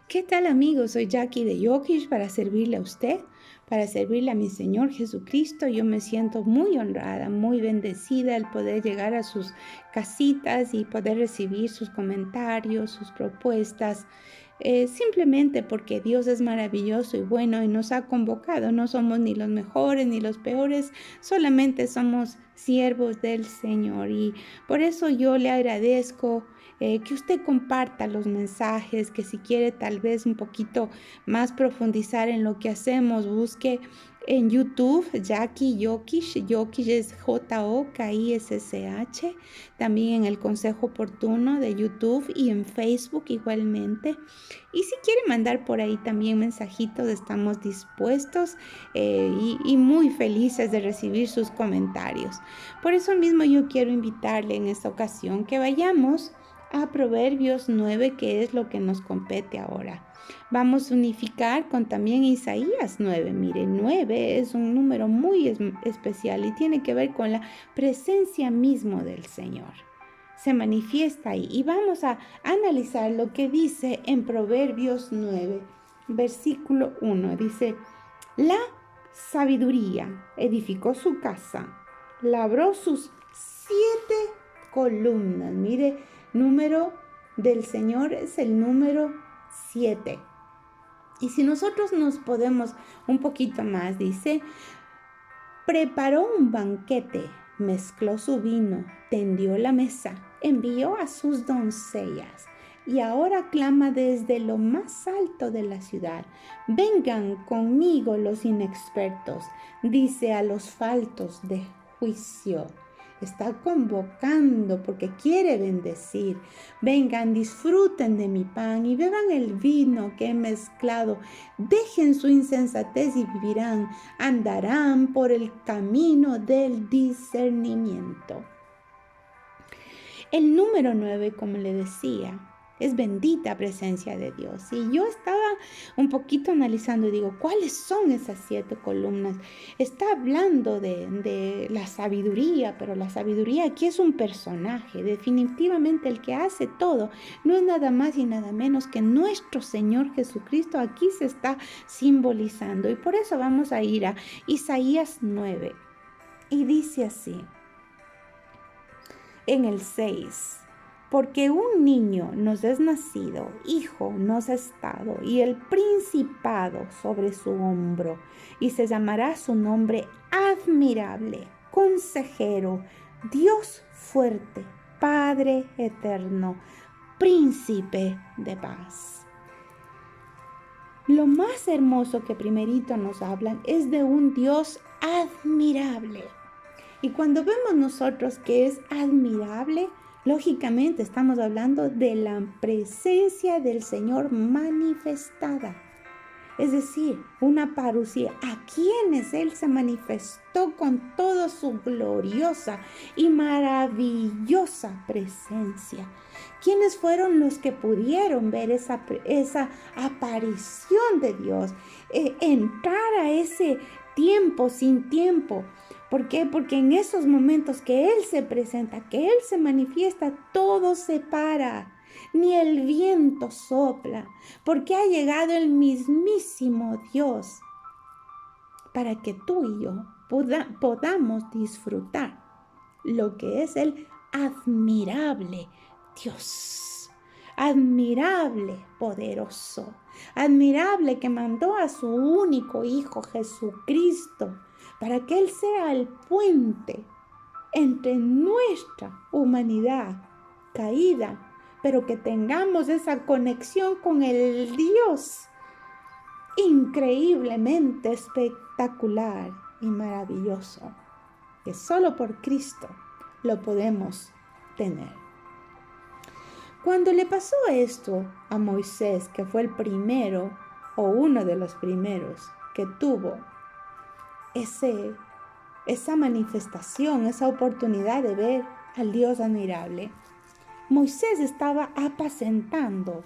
¿Qué tal amigos? Soy Jackie de Yokish para servirle a usted, para servirle a mi Señor Jesucristo. Yo me siento muy honrada, muy bendecida al poder llegar a sus casitas y poder recibir sus comentarios, sus propuestas. Simplemente porque Dios es maravilloso y bueno y nos ha convocado. No somos ni los mejores ni los peores, solamente somos siervos del Señor. Y por eso yo le agradezco que usted comparta los mensajes, que si quiere tal vez un poquito más profundizar en lo que hacemos, busque en YouTube Jackie Yokish. Yokish es Jokissh. También en el Consejo Oportuno de YouTube y en Facebook igualmente. Y si quiere mandar por ahí también mensajitos, estamos dispuestos y muy felices de recibir sus comentarios. Por eso mismo yo quiero invitarle en esta ocasión que vayamos a Proverbios 9, que es lo que nos compete ahora. Vamos a unificar con también Isaías 9. Mire, 9 es un número muy especial y tiene que ver con la presencia mismo del Señor. Se manifiesta ahí y vamos a analizar lo que dice en Proverbios 9, versículo 1. Dice, la sabiduría edificó su casa, labró sus 7 columnas. Mire, número del Señor es el número 7. Y si nosotros nos podemos un poquito más, dice, preparó un banquete, mezcló su vino, tendió la mesa, envió a sus doncellas y ahora clama desde lo más alto de la ciudad. Vengan conmigo los inexpertos, dice a los faltos de juicio. Está convocando porque quiere bendecir. Vengan, disfruten de mi pan y beban el vino que he mezclado. Dejen su insensatez y vivirán. Andarán por el camino del discernimiento. El número 9, como le decía, es bendita presencia de Dios. Y yo estaba un poquito analizando y digo, ¿cuáles son esas 7 columnas? Está hablando de la sabiduría, pero la sabiduría aquí es un personaje. Definitivamente el que hace todo no es nada más y nada menos que nuestro Señor Jesucristo. Aquí se está simbolizando. Y por eso vamos a ir a Isaías 9. Y dice así, en el 6. Porque un niño nos es nacido, hijo nos es dado, y el principado sobre su hombro, y se llamará su nombre admirable, consejero, Dios fuerte, Padre eterno, príncipe de paz. Lo más hermoso que primerito nos hablan es de un Dios admirable. Y cuando vemos nosotros que es admirable, lógicamente estamos hablando de la presencia del Señor manifestada. Es decir, una parucía a quienes Él se manifestó con toda su gloriosa y maravillosa presencia. ¿Quiénes fueron los que pudieron ver esa aparición de Dios? Entrar a ese tiempo sin tiempo. ¿Por qué? Porque en esos momentos que Él se presenta, que Él se manifiesta, todo se para. Ni el viento sopla, porque ha llegado el mismísimo Dios para que tú y yo podamos disfrutar lo que es el admirable Dios, admirable, poderoso, admirable que mandó a su único Hijo Jesucristo para que Él sea el puente entre nuestra humanidad caída, pero que tengamos esa conexión con el Dios increíblemente espectacular y maravilloso, que solo por Cristo lo podemos tener. Cuando le pasó esto a Moisés, que fue el primero o uno de los primeros que tuvo esa manifestación, esa oportunidad de ver al Dios admirable, Moisés estaba apacentando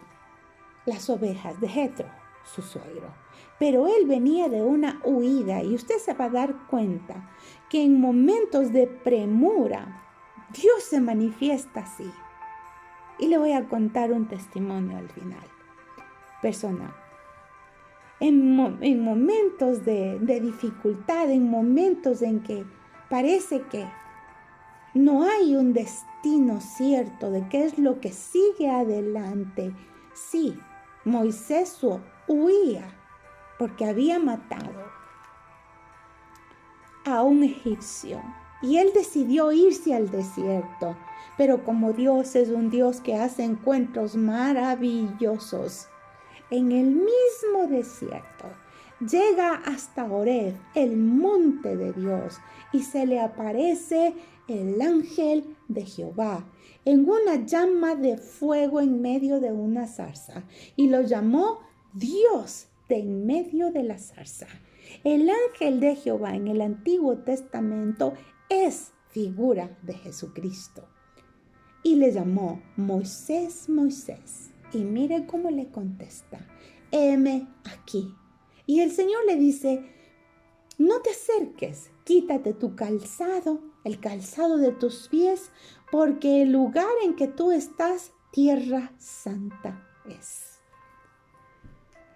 las ovejas de Jetro, su suegro. Pero él venía de una huida y usted se va a dar cuenta que en momentos de premura Dios se manifiesta así. Y le voy a contar un testimonio al final. personal. En momentos de dificultad, en momentos en que parece que no hay un destino cierto de qué es lo que sigue adelante. Sí, Moisés huía porque había matado a un egipcio y él decidió irse al desierto. Pero como Dios es un Dios que hace encuentros maravillosos, en el mismo desierto llega hasta Horeb, el monte de Dios, y se le aparece el ángel de Jehová en una llama de fuego en medio de una zarza, y lo llamó Dios de en medio de la zarza. El ángel de Jehová en el Antiguo Testamento es figura de Jesucristo. Y le llamó Moisés, Moisés. Y mire cómo le contesta: heme aquí. Y el Señor le dice: no te acerques, quítate tu calzado, el calzado de tus pies, porque el lugar en que tú estás, tierra santa es.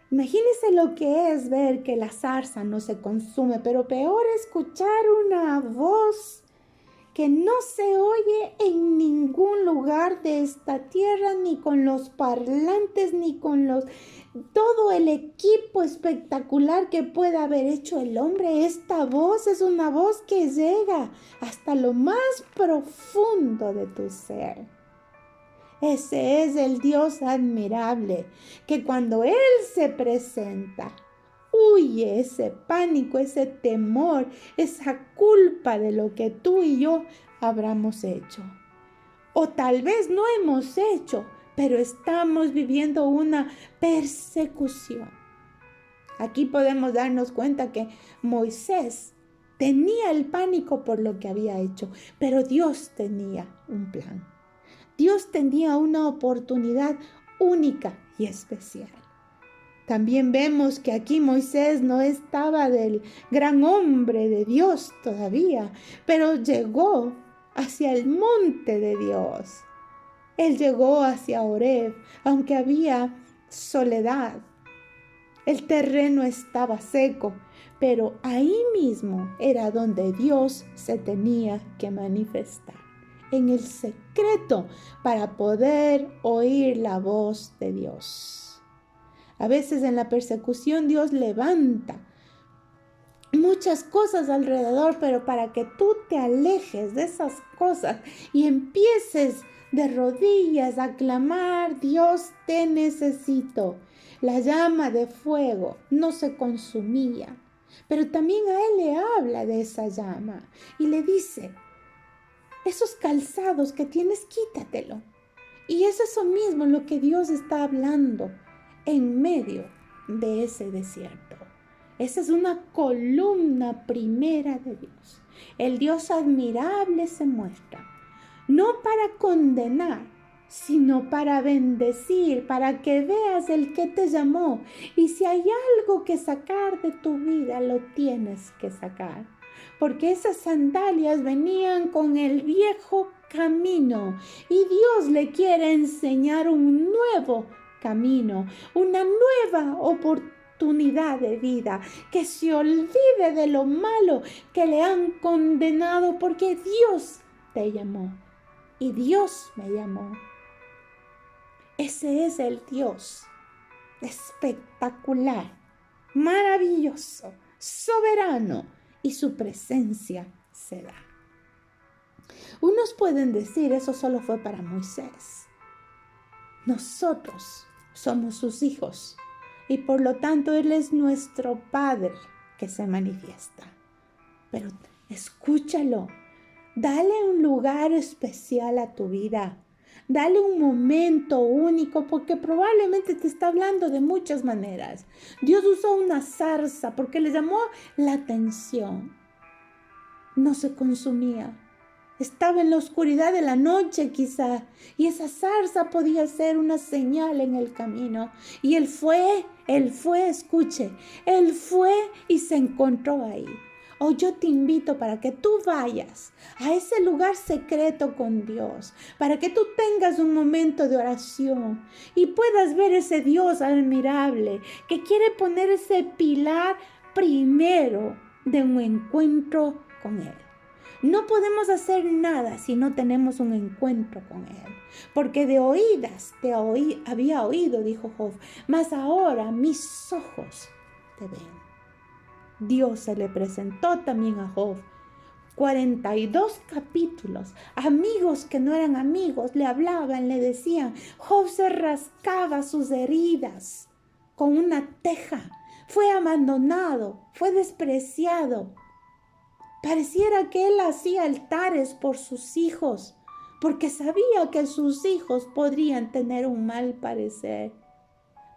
Imagínese lo que es ver que la zarza no se consume, pero peor escuchar una voz que no se oye en ningún lugar de esta tierra, ni con los parlantes, ni con todo el equipo espectacular que pueda haber hecho el hombre. Esta voz es una voz que llega hasta lo más profundo de tu ser. Ese es el Dios admirable, que cuando Él se presenta, huye ese pánico, ese temor, esa culpa de lo que tú y yo habramos hecho. O tal vez no hemos hecho, pero estamos viviendo una persecución. Aquí podemos darnos cuenta que Moisés tenía el pánico por lo que había hecho, pero Dios tenía un plan. Dios tenía una oportunidad única y especial. También vemos que aquí Moisés no estaba del gran hombre de Dios todavía, pero llegó hacia el monte de Dios. Él llegó hacia Horeb, aunque había soledad. El terreno estaba seco, pero ahí mismo era donde Dios se tenía que manifestar, en el secreto, para poder oír la voz de Dios. A veces en la persecución Dios levanta muchas cosas alrededor, pero para que tú te alejes de esas cosas y empieces de rodillas a clamar: Dios, te necesito. La llama de fuego no se consumía, pero también a él le habla de esa llama y le dice: esos calzados que tienes, quítatelo. Y es eso mismo lo que Dios está hablando en medio de ese desierto. Esa es una columna primera de Dios. El Dios admirable se muestra, no para condenar, sino para bendecir, para que veas el que te llamó. Y si hay algo que sacar de tu vida, lo tienes que sacar. Porque esas sandalias venían con el viejo camino y Dios le quiere enseñar un nuevo camino, una nueva oportunidad de vida, que se olvide de lo malo que le han condenado, porque Dios te llamó y Dios me llamó. Ese es el Dios espectacular, maravilloso, soberano, y su presencia se da. Unos pueden decir: eso solo fue para Moisés. Nosotros somos sus hijos y por lo tanto Él es nuestro Padre que se manifiesta. Pero escúchalo, dale un lugar especial a tu vida, dale un momento único, porque probablemente te está hablando de muchas maneras. Dios usó una zarza porque le llamó la atención. No se consumía. Estaba en la oscuridad de la noche quizá, y esa zarza podía ser una señal en el camino. Y él fue, escuche, él fue y se encontró ahí. Oh, yo te invito para que tú vayas a ese lugar secreto con Dios, para que tú tengas un momento de oración y puedas ver ese Dios admirable que quiere poner ese pilar primero de un encuentro con Él. No podemos hacer nada si no tenemos un encuentro con Él, porque de oídas había oído, dijo Job, mas ahora mis ojos te ven. Dios se le presentó también a Job. 42 capítulos. Amigos que no eran amigos le hablaban, le decían. Job se rascaba sus heridas con una teja. Fue abandonado, fue despreciado. Pareciera que él hacía altares por sus hijos, porque sabía que sus hijos podrían tener un mal parecer.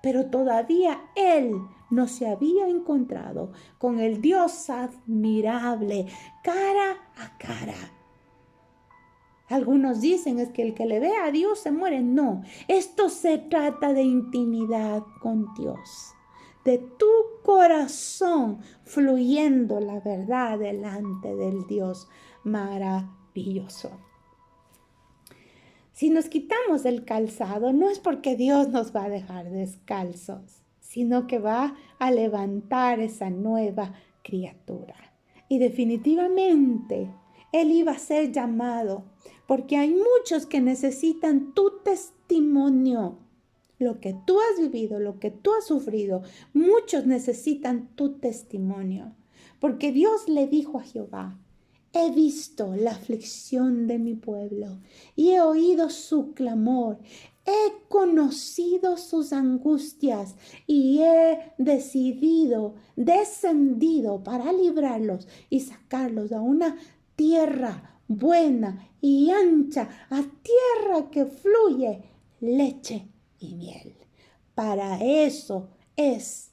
Pero todavía él no se había encontrado con el Dios admirable, cara a cara. Algunos dicen es que el que le ve a Dios se muere. No, esto se trata de intimidad con Dios, de tu corazón fluyendo la verdad delante del Dios maravilloso. Si nos quitamos el calzado, no es porque Dios nos va a dejar descalzos, sino que va a levantar esa nueva criatura. Y definitivamente Él iba a ser llamado, porque hay muchos que necesitan tu testimonio. Lo que tú has vivido, lo que tú has sufrido, muchos necesitan tu testimonio. Porque Dios le dijo a Jehová, he visto la aflicción de mi pueblo y he oído su clamor. He conocido sus angustias y he descendido para librarlos y sacarlos a una tierra buena y ancha, a tierra que fluye leche y miel. Para eso es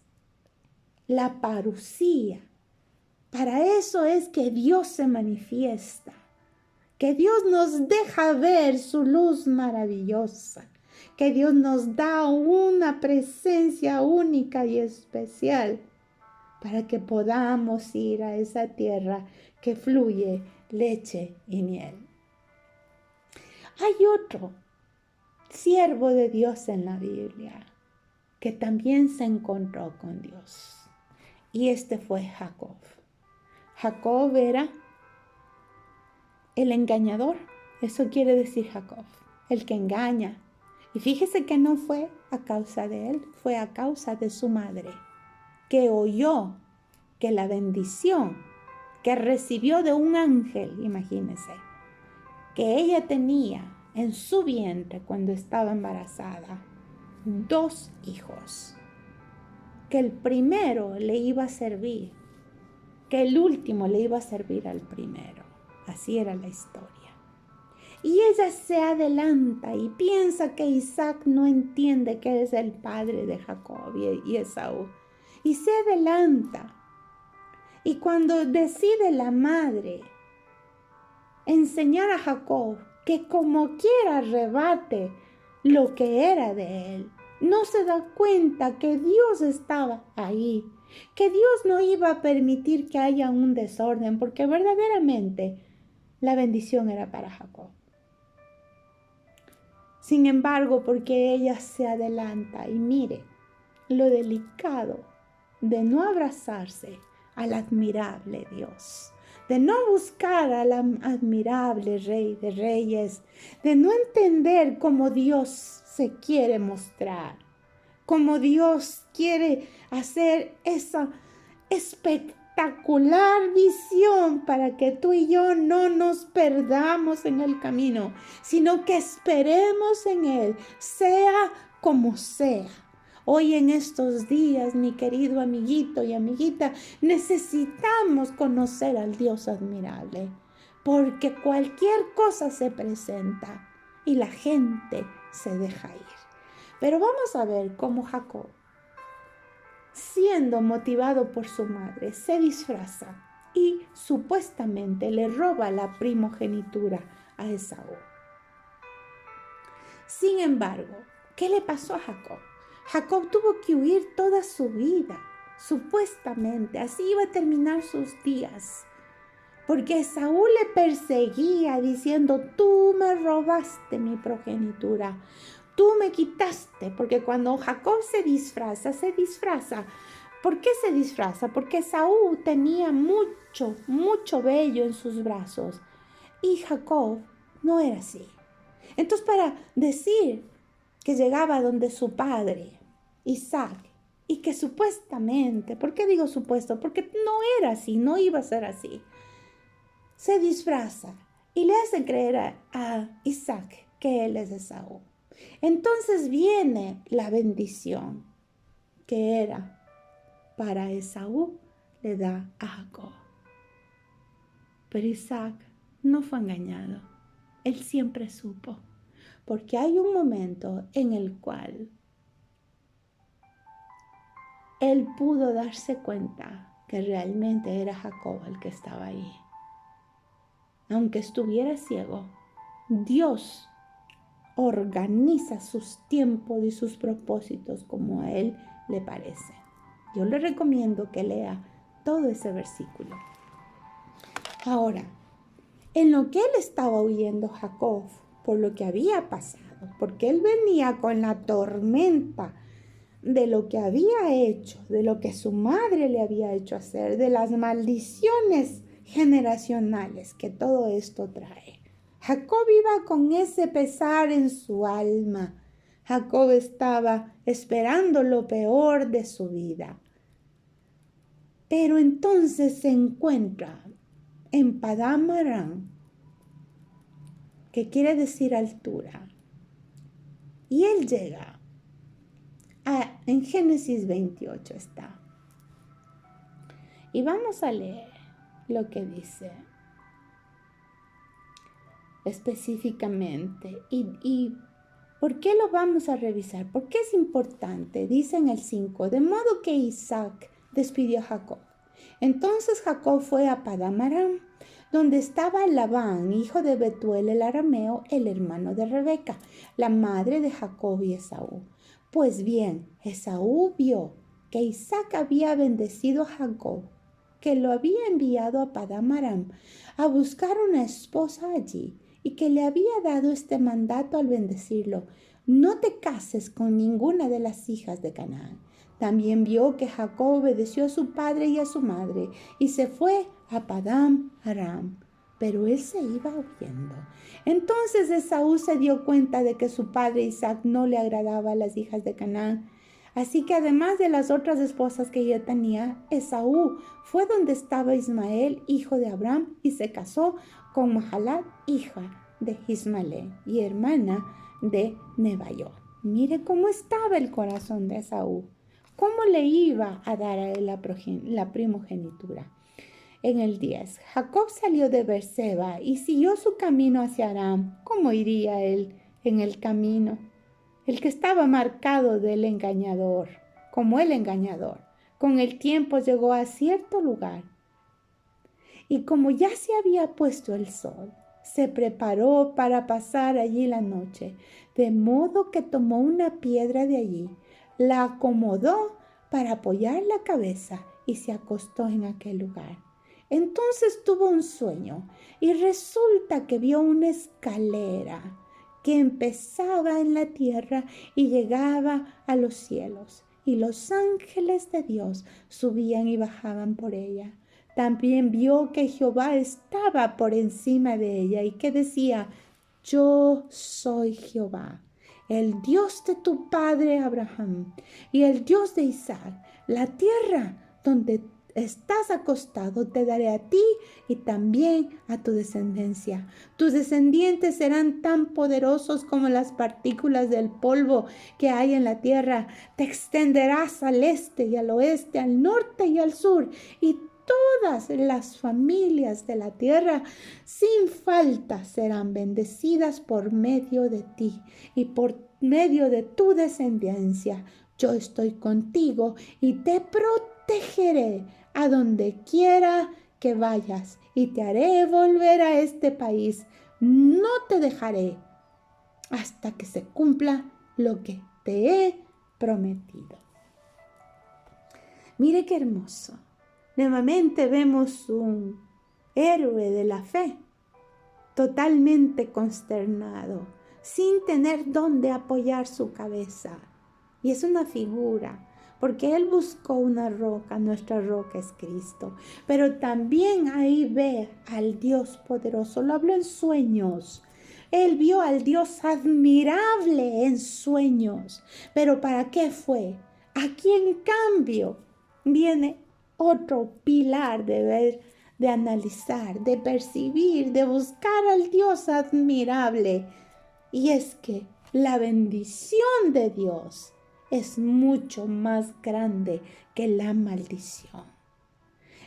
la parucía. Para eso es que Dios se manifiesta, que Dios nos deja ver su luz maravillosa, que Dios nos da una presencia única y especial para que podamos ir a esa tierra que fluye leche y miel. Hay otro siervo de Dios en la Biblia que también se encontró con Dios, y este fue Jacob. Jacob era el engañador, eso quiere decir Jacob, el que engaña. Y fíjese que no fue a causa de él, fue a causa de su madre, que oyó que la bendición que recibió de un ángel, imagínese, que ella tenía en su vientre cuando estaba embarazada, 2 hijos, que el primero le iba a servir, que el último le iba a servir al primero. Así era la historia. Y ella se adelanta y piensa que Isaac no entiende que es el padre de Jacob y Esaú. Y se adelanta. Y cuando decide la madre enseñar a Jacob que como quiera arrebate lo que era de él, no se da cuenta que Dios estaba ahí, que Dios no iba a permitir que haya un desorden, porque verdaderamente la bendición era para Jacob. Sin embargo, porque ella se adelanta y mire lo delicado de no abrazarse al admirable Dios, de no buscar al admirable Rey de Reyes, de no entender cómo Dios se quiere mostrar, cómo Dios quiere hacer esa espectacular visión para que tú y yo no nos perdamos en el camino, sino que esperemos en Él, sea como sea. Hoy en estos días, mi querido amiguito y amiguita, necesitamos conocer al Dios admirable, porque cualquier cosa se presenta y la gente se deja ir. Pero vamos a ver cómo Jacob, siendo motivado por su madre, se disfraza y supuestamente le roba la primogenitura a Esaú. Sin embargo, ¿qué le pasó a Jacob? Jacob tuvo que huir toda su vida. Supuestamente así iba a terminar sus días. Porque Esaú le perseguía diciendo, tú me robaste mi progenitura, tú me quitaste. Porque cuando Jacob se disfraza. ¿Por qué se disfraza? Porque Esaú tenía mucho vello en sus brazos y Jacob no era así. Entonces, para decir que llegaba donde su padre, Isaac, y que supuestamente, ¿por qué digo supuesto? Porque no era así, no iba a ser así. Se disfraza y le hacen creer a Isaac que él es Esaú. Entonces viene la bendición que era para Esaú, le da a Jacob. Pero Isaac no fue engañado. Él siempre supo, porque hay un momento en el cual él pudo darse cuenta que realmente era Jacob el que estaba ahí. Aunque estuviera ciego, Dios organiza sus tiempos y sus propósitos como a él le parece. Yo le recomiendo que lea todo ese versículo. Ahora, en lo que él estaba huyendo Jacob, por lo que había pasado, porque él venía con la tormenta de lo que había hecho, de lo que su madre le había hecho hacer, de las maldiciones generacionales que todo esto trae. Jacob iba con ese pesar en su alma. Jacob estaba esperando lo peor de su vida. Pero entonces se encuentra en Padán Aram, que quiere decir altura. Y él llega en Génesis 28 está. Y vamos a leer lo que dice específicamente. ¿Y por qué lo vamos a revisar? ¿Por qué es importante? Dice en el 5, de modo que Isaac despidió a Jacob. Entonces Jacob fue a Padán Aram, donde estaba Labán, hijo de Betuel el arameo, el hermano de Rebeca, la madre de Jacob y Esaú. Pues bien, Esaú vio que Isaac había bendecido a Jacob, que lo había enviado a Padán Aram a buscar una esposa allí, y que le había dado este mandato al bendecirlo: no te cases con ninguna de las hijas de Canaán. También vio que Jacob obedeció a su padre y a su madre, y se fue a Padán Aram. Pero él se iba huyendo. Entonces Esaú se dio cuenta de que su padre Isaac no le agradaba a las hijas de Canaán. Así que además de las otras esposas que ya tenía, Esaú fue donde estaba Ismael, hijo de Abraham, y se casó con Mahalat, hija de Ismael y hermana de Nebaiot. Mire cómo estaba el corazón de Esaú. ¿Cómo le iba a dar a él la primogenitura? En el 10, Jacob salió de Beerseba y siguió su camino hacia Aram. ¿Cómo iría él en el camino? El que estaba marcado del engañador, como el engañador. Con el tiempo llegó a cierto lugar. Y como ya se había puesto el sol, se preparó para pasar allí la noche, de modo que tomó una piedra de allí, la acomodó para apoyar la cabeza y se acostó en aquel lugar. Entonces tuvo un sueño y resulta que vio una escalera que empezaba en la tierra y llegaba a los cielos, y los ángeles de Dios subían y bajaban por ella. También vio que Jehová estaba por encima de ella y que decía: yo soy Jehová, el Dios de tu padre Abraham y el Dios de Isaac. La tierra donde estás acostado te daré a ti y también a tu descendencia. Tus descendientes serán tan poderosos como las partículas del polvo que hay en la tierra. Te extenderás al este y al oeste, al norte y al sur, y todas las familias de la tierra sin falta serán bendecidas por medio de ti y por medio de tu descendencia. Yo estoy contigo y te protegeré a donde quiera que vayas y te haré volver a este país. No te dejaré hasta que se cumpla lo que te he prometido. Mire qué hermoso. Nuevamente vemos un héroe de la fe, totalmente consternado, sin tener dónde apoyar su cabeza. Y es una figura, porque él buscó una roca, nuestra roca es Cristo. Pero también ahí ve al Dios poderoso, lo habló en sueños. Él vio al Dios admirable en sueños. ¿Pero para qué fue? Aquí en cambio viene otro pilar de ver, de analizar, de percibir, de buscar al Dios admirable. Y es que la bendición de Dios es mucho más grande que la maldición.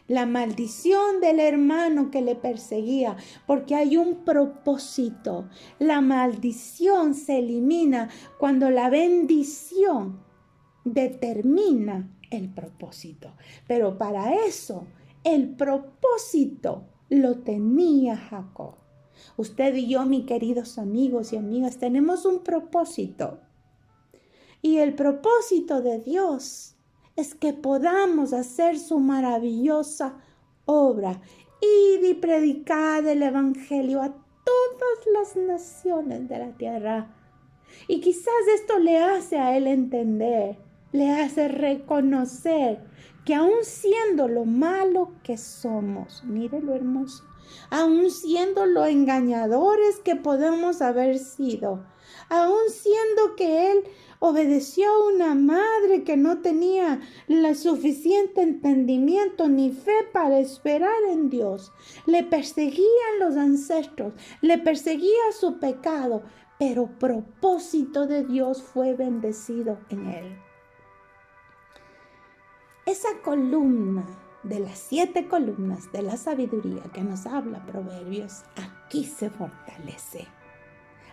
La maldición del hermano que le perseguía, porque hay un propósito. La maldición se elimina cuando la bendición determina el propósito. Pero para eso, el propósito lo tenía Jacob. Usted y yo, mis queridos amigos y amigas, tenemos un propósito. Y el propósito de Dios es que podamos hacer su maravillosa obra, ir y predicar el Evangelio a todas las naciones de la tierra. Y quizás esto le hace a él entender, le hace reconocer que aun siendo lo malo que somos, mire lo hermoso, aun siendo lo engañadores que podemos haber sido, aun siendo que él obedeció a una madre que no tenía el suficiente entendimiento ni fe para esperar en Dios, le perseguían los ancestros, le perseguía su pecado, pero propósito de Dios fue bendecido en él. Esa columna de las 7 columnas de la sabiduría que nos habla Proverbios, aquí se fortalece.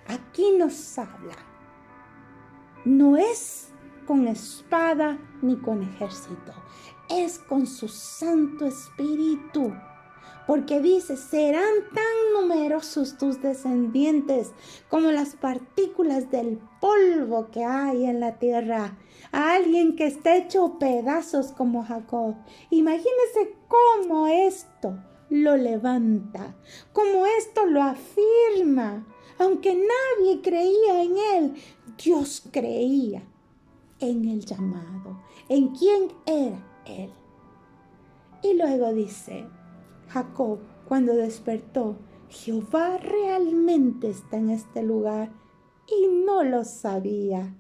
Aquí nos habla. No es con espada ni con ejército, es con su Santo Espíritu. Porque dice, serán tan numerosos tus descendientes como las partículas del polvo que hay en la tierra. A alguien que esté hecho pedazos como Jacob. Imagínese cómo esto lo levanta, cómo esto lo afirma. Aunque nadie creía en él, Dios creía en el llamado, en quién era él. Y luego dice, Jacob, cuando despertó, Jehová realmente está en este lugar y no lo sabía.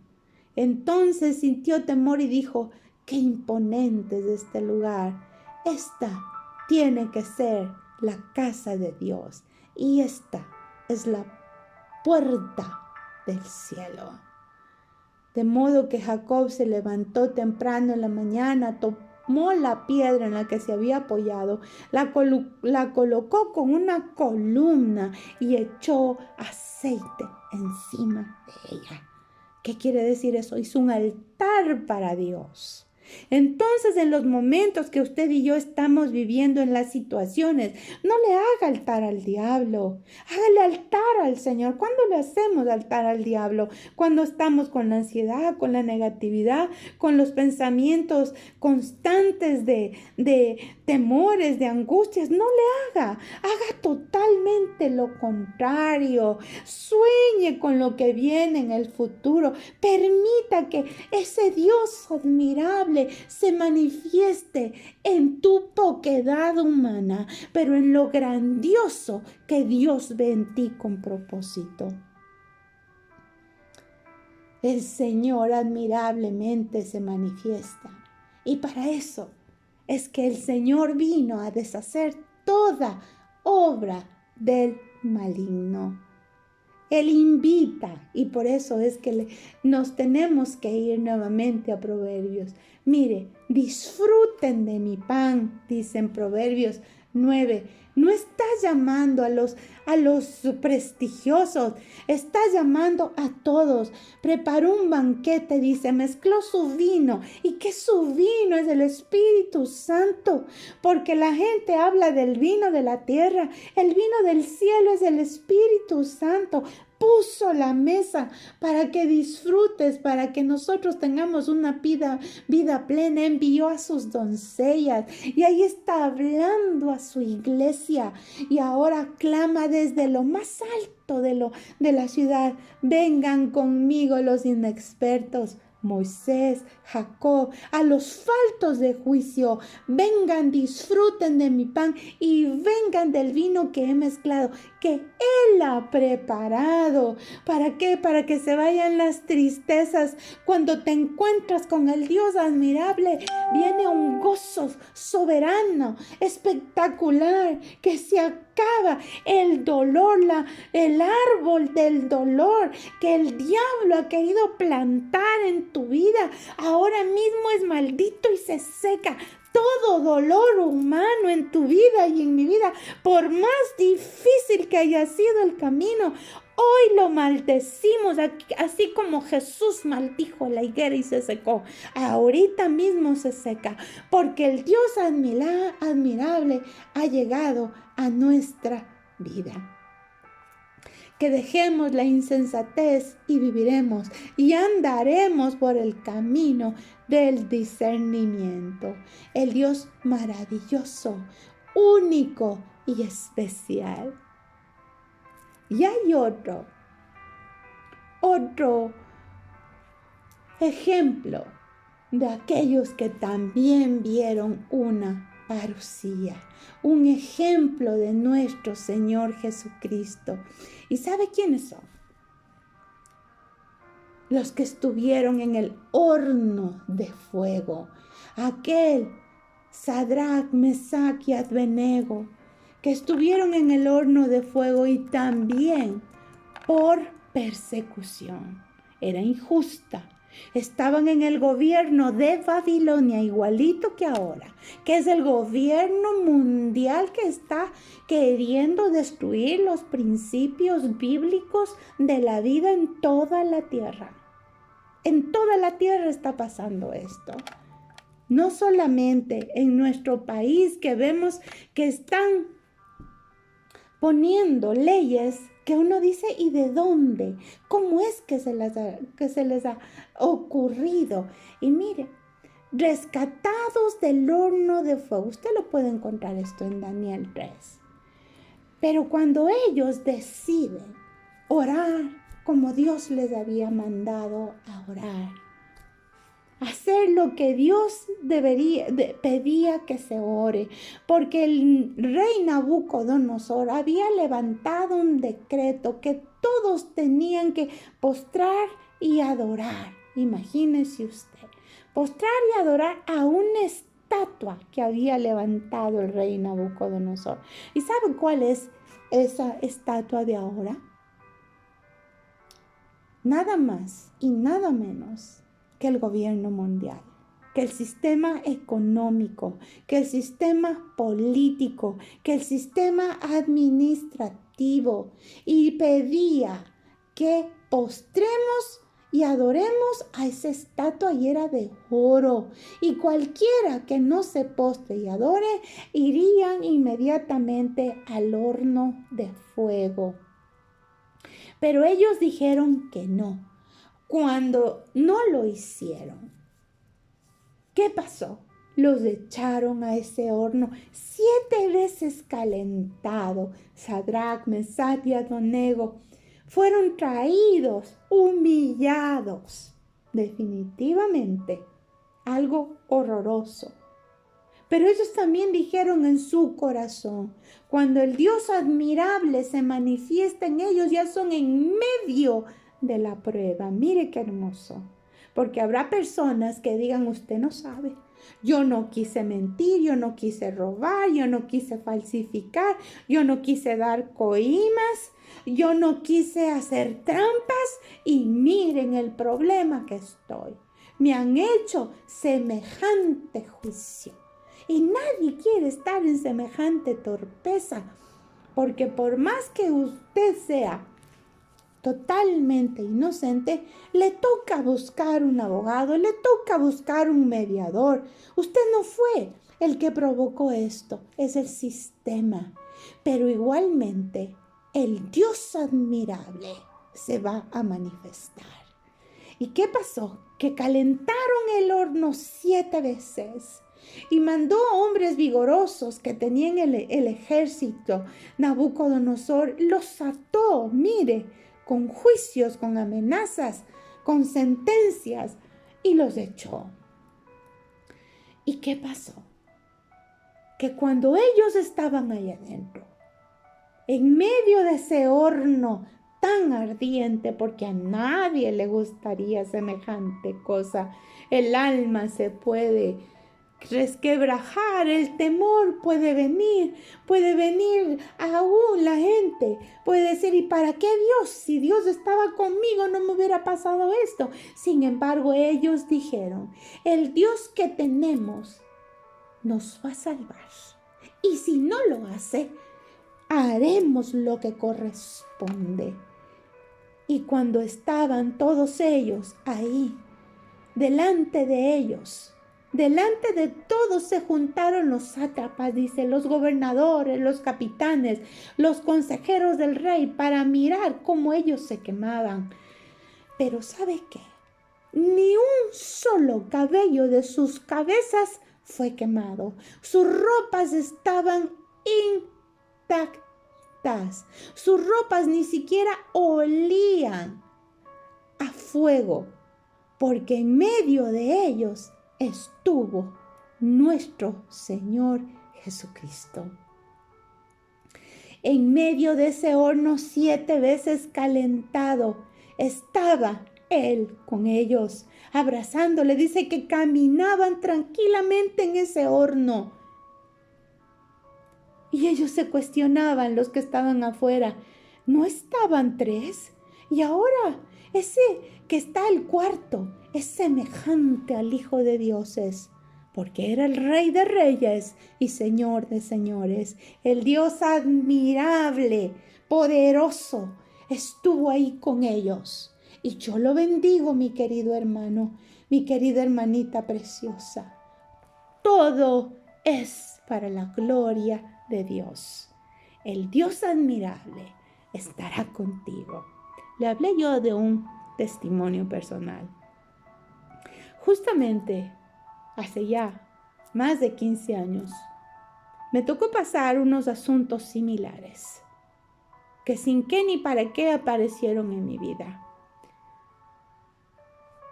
Entonces sintió temor y dijo, qué imponente es este lugar. Esta tiene que ser la casa de Dios y esta es la puerta del cielo. De modo que Jacob se levantó temprano en la mañana, tomó la piedra en la que se había apoyado, la colocó con una columna y echó aceite encima de ella. ¿Qué quiere decir eso? Hizo un altar para Dios. Entonces, en los momentos que usted y yo estamos viviendo en las situaciones, no le haga altar al diablo, hágale altar al Señor. ¿Cuándo le hacemos altar al diablo? Cuando estamos con la ansiedad, con la negatividad, con los pensamientos constantes de temores, de angustias. No le haga totalmente lo contrario. Sueñe con lo que viene en el futuro. Permita que ese Dios admirable se manifieste en tu poquedad humana, pero en lo grandioso que Dios ve en ti con propósito. El Señor admirablemente se manifiesta, y para eso es que el Señor vino a deshacer toda obra del maligno. Él invita, y por eso es que nos tenemos que ir nuevamente a Proverbios. Mire, disfruten de mi pan, dicen Proverbios 9. No está llamando a los prestigiosos, está llamando a todos. Preparó un banquete, dice, mezcló su vino. ¿Y qué su vino? Es el Espíritu Santo, porque la gente habla del vino de la tierra. El vino del cielo es el Espíritu Santo. puso la mesa para que disfrutes, para que nosotros tengamos una vida plena. Envió a sus doncellas y ahí está hablando a su iglesia y ahora clama desde lo más alto de la ciudad: vengan conmigo los inexpertos, Moisés, Jacob, a los faltos de juicio, vengan, disfruten de mi pan y vengan del vino que he mezclado, que Él ha preparado. ¿Para qué? Para que se vayan las tristezas. Cuando te encuentras con el Dios admirable, viene un gozo soberano, espectacular, que se acaba el dolor, el árbol del dolor que el diablo ha querido plantar en tu vida. Ahora mismo es maldito y se seca. Todo dolor humano en tu vida y en mi vida, por más difícil que haya sido el camino, hoy lo maldecimos, así como Jesús maldijo la higuera y se secó. Ahorita mismo se seca, porque el Dios admirable ha llegado a nuestra vida. Que dejemos la insensatez y viviremos y andaremos por el camino del discernimiento. El Dios maravilloso, único y especial. Y hay otro ejemplo de aquellos que también vieron una parucía, un ejemplo de nuestro Señor Jesucristo. ¿Y sabe quiénes son? Los que estuvieron en el horno de fuego, aquel Sadrach, Mesach y Abednego, que estuvieron en el horno de fuego y también por persecución. Era injusta. Estaban en el gobierno de Babilonia, igualito que ahora, que es el gobierno mundial que está queriendo destruir los principios bíblicos de la vida en toda la tierra. En toda la tierra está pasando esto. No solamente en nuestro país, que vemos que están poniendo leyes que uno dice, ¿y de dónde? ¿Cómo es que se les ha ocurrido? Y mire, rescatados del horno de fuego. Usted lo puede encontrar esto en Daniel 3. Pero cuando ellos deciden orar como Dios les había mandado a orar, hacer lo que Dios pedía que se ore, porque el rey Nabucodonosor había levantado un decreto que todos tenían que postrar y adorar. Imagínese usted, postrar y adorar a una estatua que había levantado el rey Nabucodonosor. ¿Y saben cuál es esa estatua de ahora? Nada más y nada menos que el gobierno mundial, que el sistema económico, que el sistema político, que el sistema administrativo, y pedía que postremos y adoremos a esa estatua, y era de oro, y cualquiera que no se postre y adore irían inmediatamente al horno de fuego. Pero ellos dijeron que no. Cuando no lo hicieron, ¿qué pasó? Los echaron a ese horno 7 veces calentado. Sadrach, Mesach y Abednego fueron traídos, humillados. Definitivamente, algo horroroso. Pero ellos también dijeron en su corazón, cuando el Dios admirable se manifiesta en ellos, ya son en medio de la prueba. Mire qué hermoso, porque habrá personas que digan, usted no sabe, yo no quise mentir, yo no quise robar, yo no quise falsificar, yo no quise dar coimas, yo no quise hacer trampas, y miren el problema que estoy. Me han hecho semejante juicio. Y nadie quiere estar en semejante torpeza, porque por más que usted sea totalmente inocente, le toca buscar un abogado, le toca buscar un mediador. Usted no fue el que provocó esto, es el sistema. Pero igualmente, el Dios admirable se va a manifestar. ¿Y qué pasó? Que calentaron el horno 7 veces y mandó hombres vigorosos que tenían el ejército. Nabucodonosor los ató, mire, con juicios, con amenazas, con sentencias, y los echó. ¿Y qué pasó? Que cuando ellos estaban ahí adentro, en medio de ese horno tan ardiente, porque a nadie le gustaría semejante cosa, el alma se puede resquebrajar, el temor puede venir aún la gente, puede decir, ¿y para qué Dios? Si Dios estaba conmigo no me hubiera pasado esto. Sin embargo, ellos dijeron, el Dios que tenemos nos va a salvar, y si no lo hace, haremos lo que corresponde. Y cuando estaban todos ellos ahí, delante de ellos, delante de todos se juntaron los sátrapas, dice, los gobernadores, los capitanes, los consejeros del rey, para mirar cómo ellos se quemaban. Pero ¿sabe qué? Ni un solo cabello de sus cabezas fue quemado. Sus ropas estaban intactas. Sus ropas ni siquiera olían a fuego, porque en medio de ellos estuvo nuestro Señor Jesucristo. En medio de ese horno 7 veces calentado estaba Él con ellos, abrazándole. Dice que caminaban tranquilamente en ese horno. Y ellos se cuestionaban, los que estaban afuera, ¿no estaban 3? Y ahora ese que está al cuarto es semejante al Hijo de Dioses, porque era el Rey de Reyes y Señor de Señores. El Dios admirable, poderoso, estuvo ahí con ellos. Y yo lo bendigo, mi querido hermano, mi querida hermanita preciosa. Todo es para la gloria de Dios. El Dios admirable estará contigo. Le hablé yo de un testimonio personal. Justamente hace ya más de 15 años, me tocó pasar unos asuntos similares, que sin qué ni para qué aparecieron en mi vida.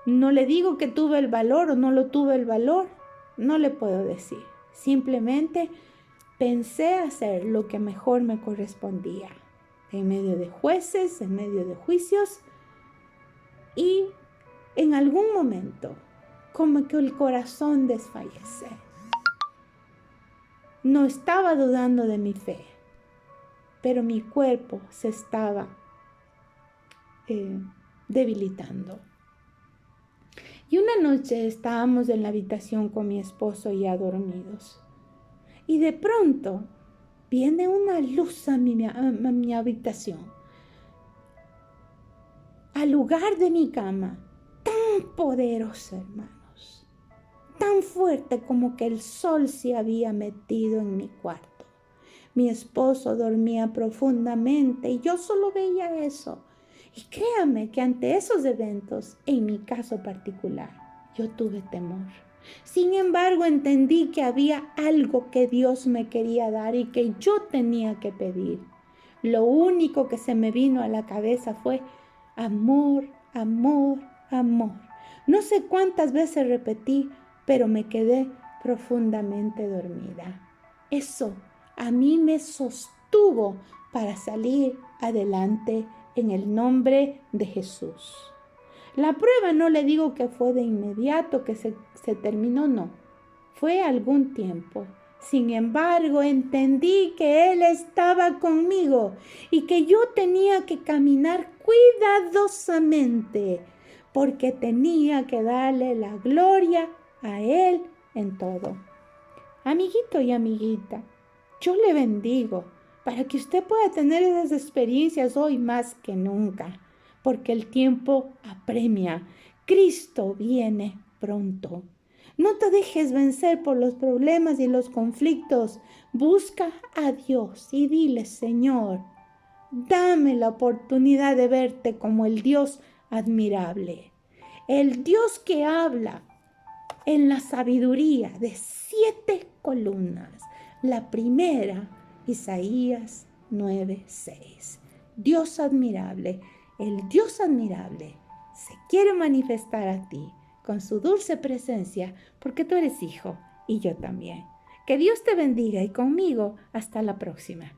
No le digo que tuve el valor o no lo tuve el valor, no le puedo decir. Simplemente pensé hacer lo que mejor me correspondía, en medio de jueces, en medio de juicios, y en algún momento, como que el corazón desfallece. No estaba dudando de mi fe, pero mi cuerpo se estaba debilitando. Y una noche estábamos en la habitación con mi esposo ya dormidos. Y de pronto viene una luz a mi habitación, al lugar de mi cama, tan poderosa, hermanos, tan fuerte como que el sol se había metido en mi cuarto. Mi esposo dormía profundamente y yo solo veía eso. Y créame que ante esos eventos, en mi caso particular, yo tuve temor. Sin embargo, entendí que había algo que Dios me quería dar y que yo tenía que pedir. Lo único que se me vino a la cabeza fue amor, amor, amor. No sé cuántas veces repetí, pero me quedé profundamente dormida. Eso a mí me sostuvo para salir adelante en el nombre de Jesús. La prueba no le digo que fue de inmediato, que se terminó, no. Fue algún tiempo. Sin embargo, entendí que Él estaba conmigo y que yo tenía que caminar cuidadosamente porque tenía que darle la gloria a Él en todo. Amiguito y amiguita, yo le bendigo para que usted pueda tener esas experiencias hoy más que nunca, porque el tiempo apremia. Cristo viene pronto. No te dejes vencer por los problemas y los conflictos. Busca a Dios y dile, Señor, Dame la oportunidad de verte como el Dios admirable, el Dios que habla en la sabiduría de 7 columnas. La primera, Isaías 9:6. Dios admirable, el Dios admirable se quiere manifestar a ti con su dulce presencia porque tú eres hijo y yo también. Que Dios te bendiga y conmigo hasta la próxima.